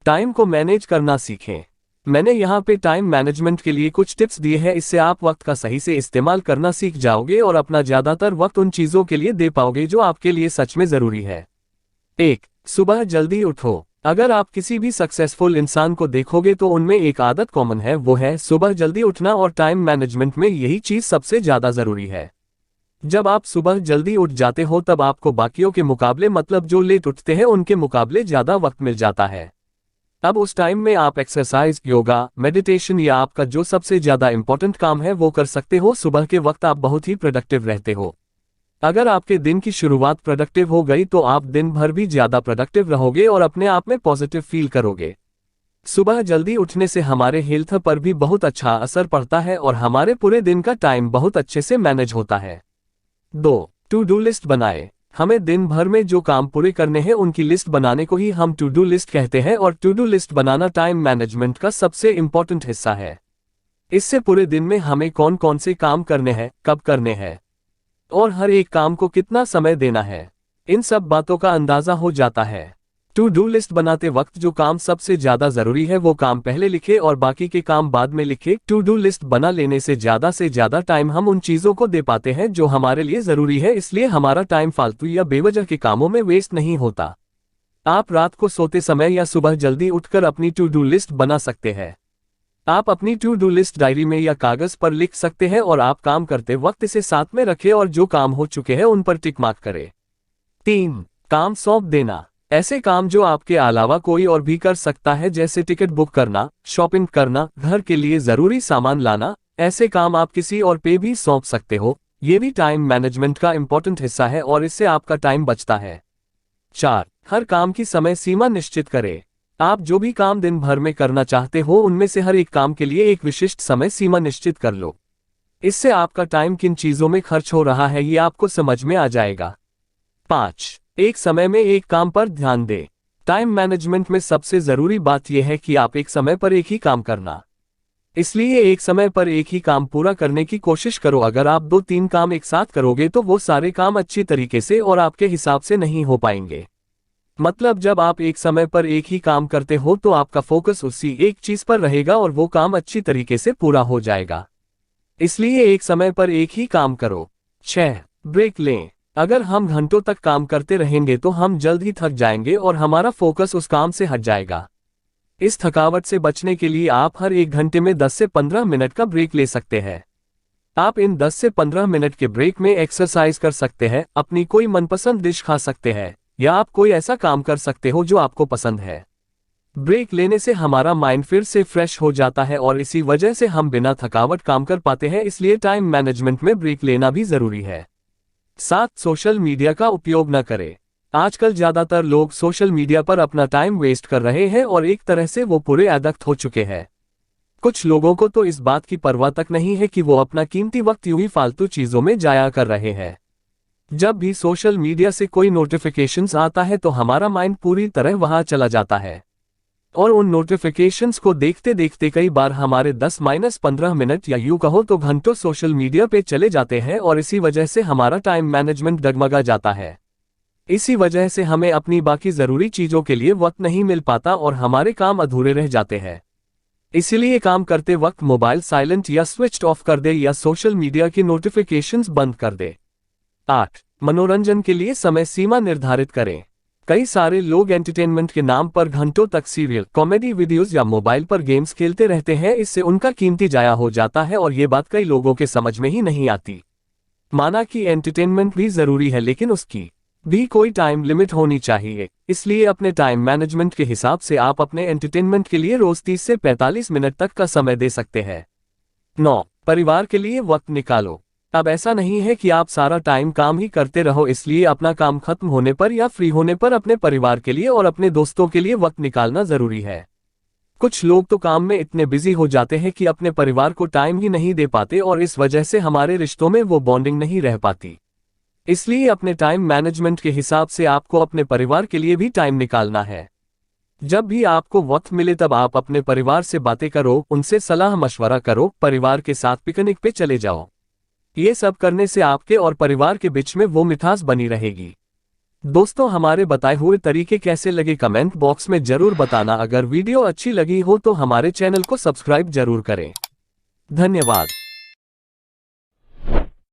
Time को manage करना सीखें। मैंने यहाँ पे टाइम मैनेजमेंट के लिए कुछ टिप्स दिए हैं, इससे आप वक्त का सही से इस्तेमाल करना सीख जाओगे और अपना ज़्यादातर वक्त उन चीज़ों के लिए दे पाओगे जो आपके लिए सच में ज़रूरी है। 1. सुबह जल्दी उठो। अगर आप किसी भी सक्सेसफुल इंसान को देखोगे तो उनमें एक आदत कॉमन है, वो है सुबह जल्दी उठना, और टाइम मैनेजमेंट में यही चीज़ सबसे ज़्यादा ज़रूरी है। जब आप सुबह जल्दी उठ जाते हो तब आपको बाकियों के मुकाबले, मतलब जो लेट उठते हैं उनके मुकाबले ज़्यादा वक्त मिल जाता है। अब उस टाइम में आप एक्सरसाइज, योगा, मेडिटेशन या आपका जो सबसे ज़्यादा इंपॉर्टेंट काम है वो कर सकते हो। सुबह के वक्त आप बहुत ही प्रोडक्टिव रहते हो। अगर आपके दिन की शुरुआत प्रोडक्टिव हो गई तो आप दिन भर भी ज़्यादा प्रोडक्टिव रहोगे और अपने आप में पॉजिटिव फील करोगे। सुबह जल्दी उठने से हमारे हेल्थ पर भी बहुत अच्छा असर पड़ता है और हमारे पूरे दिन का टाइम बहुत अच्छे से मैनेज होता है। 2. टू डू लिस्ट बनाएं। हमें दिन भर में जो काम पूरे करने हैं उनकी लिस्ट बनाने को ही हम टू डू लिस्ट कहते हैं, और टू डू लिस्ट बनाना टाइम मैनेजमेंट का सबसे इंपॉर्टेंट हिस्सा है। इससे पूरे दिन में हमें कौन कौन से काम करने हैं, कब करने हैं और हर एक काम को कितना समय देना है, इन सब बातों का अंदाजा हो जाता है। टू डू लिस्ट बनाते वक्त जो काम सबसे ज़्यादा ज़रूरी है वो काम पहले लिखे और बाकी के काम बाद में लिखे। टू डू लिस्ट बना लेने से ज़्यादा टाइम हम उन चीज़ों को दे पाते हैं जो हमारे लिए ज़रूरी है, इसलिए हमारा टाइम फालतू या बेवजह के कामों में वेस्ट नहीं होता। आप रात को सोते समय या सुबह जल्दी उठकर अपनी टू डू लिस्ट बना सकते हैं। आप अपनी टू डू लिस्ट डायरी में या कागज़ पर लिख सकते हैं और आप काम करते वक्त इसे साथ में रखें और जो काम हो चुके हैं उन पर टिक मार्क करें। 3. काम सौंप देना। ऐसे काम जो आपके अलावा कोई और भी कर सकता है, जैसे टिकट बुक करना, शॉपिंग करना, घर के लिए ज़रूरी सामान लाना, ऐसे काम आप किसी और पे भी सौंप सकते हो। ये भी टाइम मैनेजमेंट का इंपॉर्टेंट हिस्सा है और इससे आपका टाइम बचता है। 4. हर काम की समय सीमा निश्चित करें। आप जो भी काम दिन भर में करना चाहते हो उनमें से हर एक काम के लिए एक विशिष्ट समय सीमा निश्चित कर लो। इससे आपका टाइम किन चीज़ों में खर्च हो रहा है ये आपको समझ में आ जाएगा। 5. एक समय में एक काम पर ध्यान दें। टाइम मैनेजमेंट में सबसे ज़रूरी बात यह है कि आप एक समय पर एक ही काम करना, इसलिए एक समय पर एक ही काम पूरा करने की कोशिश करो। अगर आप 2-3 काम एक साथ करोगे तो वो सारे काम अच्छी तरीके से और आपके हिसाब से नहीं हो पाएंगे। मतलब जब आप एक समय पर एक ही काम करते हो तो आपका फोकस उसी एक चीज़ पर रहेगा और वो काम अच्छी तरीके से पूरा हो जाएगा, इसलिए एक समय पर एक ही काम करो। 6. ब्रेक लें। अगर हम घंटों तक काम करते रहेंगे तो हम जल्द ही थक जाएंगे और हमारा फोकस उस काम से हट जाएगा। इस थकावट से बचने के लिए आप हर एक घंटे में 10 से 15 मिनट का ब्रेक ले सकते हैं। आप इन 10 से 15 मिनट के ब्रेक में एक्सरसाइज कर सकते हैं, अपनी कोई मनपसंद डिश खा सकते हैं या आप कोई ऐसा काम कर सकते हो जो आपको पसंद है। ब्रेक लेने से हमारा माइंड फिर से फ्रेश हो जाता है और इसी वजह से हम बिना थकावट काम कर पाते हैं, इसलिए टाइम मैनेजमेंट में ब्रेक लेना भी ज़रूरी है। 7. सोशल मीडिया का उपयोग न करें। आजकल ज़्यादातर लोग सोशल मीडिया पर अपना टाइम वेस्ट कर रहे हैं और एक तरह से वो पूरे एडिक्ट हो चुके हैं। कुछ लोगों को तो इस बात की परवाह तक नहीं है कि वो अपना कीमती वक्त यूं ही फालतू चीज़ों में जाया कर रहे हैं। जब भी सोशल मीडिया से कोई नोटिफिकेशंस आता है तो हमारा माइंड पूरी तरह वहां चला जाता है और उन नोटिफिकेशंस को देखते देखते कई बार हमारे 10-15 मिनट या यूं कहो तो घंटों सोशल मीडिया पे चले जाते हैं और इसी वजह से हमारा टाइम मैनेजमेंट डगमगा जाता है। इसी वजह से हमें अपनी बाकी ज़रूरी चीज़ों के लिए वक्त नहीं मिल पाता और हमारे काम अधूरे रह जाते हैं। इसीलिए काम करते वक्त मोबाइल साइलेंट या स्विच ऑफ कर दे या सोशल मीडिया की नोटिफिकेशंस बंद कर दे। 8. मनोरंजन के लिए समय सीमा निर्धारित करें। कई सारे लोग एंटरटेनमेंट के नाम पर घंटों तक सीरियल, कॉमेडी वीडियोस या मोबाइल पर गेम्स खेलते रहते हैं। इससे उनका कीमती जाया हो जाता है और ये बात कई लोगों के समझ में ही नहीं आती। माना कि एंटरटेनमेंट भी ज़रूरी है लेकिन उसकी भी कोई टाइम लिमिट होनी चाहिए, इसलिए अपने टाइम मैनेजमेंट के हिसाब से आप अपने एंटरटेनमेंट के लिए रोज़ 30 से 45 मिनट तक का समय दे सकते हैं। 9. परिवार के लिए वक्त निकालो। अब ऐसा नहीं है कि आप सारा टाइम काम ही करते रहो, इसलिए अपना काम खत्म होने पर या फ्री होने पर अपने परिवार के लिए और अपने दोस्तों के लिए वक्त निकालना ज़रूरी है। कुछ लोग तो काम में इतने बिजी हो जाते हैं कि अपने परिवार को टाइम ही नहीं दे पाते और इस वजह से हमारे रिश्तों में वो बॉन्डिंग नहीं रह पाती। इसलिए अपने टाइम मैनेजमेंट के हिसाब से आपको अपने परिवार के लिए भी टाइम निकालना है। जब भी आपको वक्त मिले तब आप अपने परिवार से बातें करो, उनसे सलाह मशवरा करो, परिवार के साथ पिकनिक पे चले जाओ। ये सब करने से आपके और परिवार के बीच में वो मिठास बनी रहेगी। दोस्तों, हमारे बताए हुए तरीके कैसे लगे कमेंट बॉक्स में जरूर बताना। अगर वीडियो अच्छी लगी हो तो हमारे चैनल को सब्सक्राइब जरूर करें। धन्यवाद।